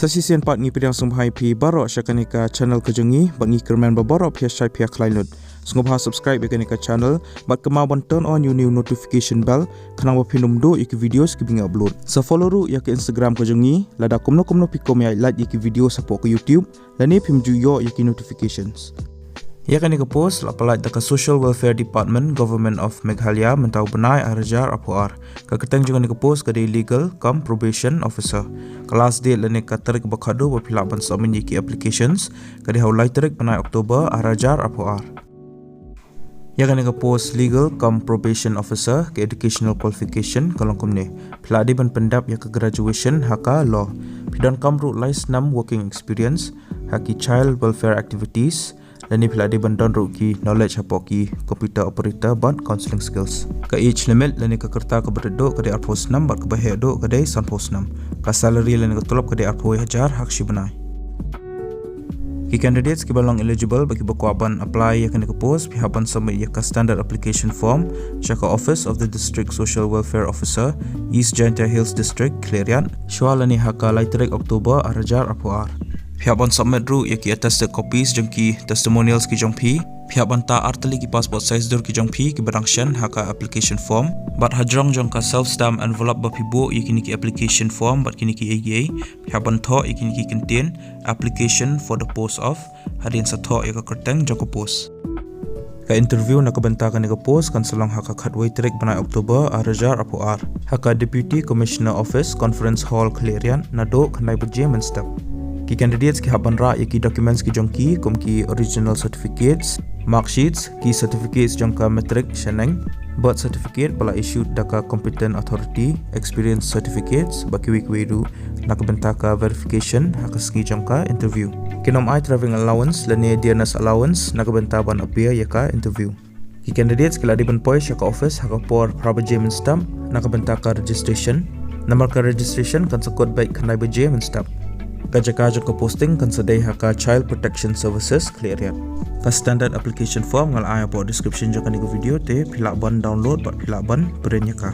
Sasisian part ngi pidang sumhai pi baro syakanika channel kejengi bangi kerman babaro pia syai pia klainud. Sungguh subscribe yakanika channel bat kemawan turn on new notification bell kanang wapinum do iki videos ki binga upload. Sa follow ru yak Instagram kejengi lada kumno pi komai like iki video support ke YouTube lani pimju yo yaki notifications. Yakanika post lapalai daka Social Welfare Department Government of Meghalaya mentau benai arajar apuar. Kaketang juga nika post kade legal kam probation officer. Kelas date lani katarik bakado wapilak bansamin yiki applications kade haulai tarik benai Oktober arajar apuar. Yakanika post legal kam probation officer ke educational qualification kalong kumne. Peladi ban pendap yak graduation haka law. Pidan kamru lais 6 working experience haki child welfare activities. Lani peladi bandon ruki knowledge hapoki computer operator ban counseling skills. Ka age limit lani ka kerta ka berdo ka de arpos 6 bat ka bahdo ka de sanpos 6. Ka salary lani ka tulop ka de arpoi hajar hak shibanai. Ki candidates ki balong eligible bagi bakwaban apply yakan ka post pihaban submit yak standard application form syaka office of the district social welfare officer East Jaintia Hills district Klerian syawalani haka laiterik Oktober arajar apuar. Pihak submit ru yaki attested copies jengki testimonials ki jongpi. Pihak ta artali ki passport size dur ki jongpi ki berangshan haka application form. Bat hajrong jongka self stamp envelope bapibo yaki niki application form bat kini ki AGA. Pihak tho yaki niki contain application for the post of hadin sa tho yaka kerteng jongko post. Ka interview nakabentakan nika post kan selang haka khatway trek banai Oktober arajar apuar. Haka Deputy Commissioner Office Conference Hall Klerian nado kanai berje menstep. Ki candidates ki haban ra yaki documents ki jongki kum ki original certificates, mark sheets, ki certificates jongka matric sheneng, birth certificate bala issued daka competent authority, experience certificates baki wikwidu nakabentaka verification hakaski jongka interview. Kinom ai travelling allowance lani dearness allowance nakabentaban appear yaka interview. Ki candidates ki ladiban poi syaka office hakapor prabajem stamp nakabentaka registration, nomor ka registration kan sakot baik kanai bajem stamp. Kaja ke posting kan sedai haka Child Protection Services Klerian. Ka standard application form ngal aya po description jaka niku video te pilak ban download bat pilak ban berenya ka.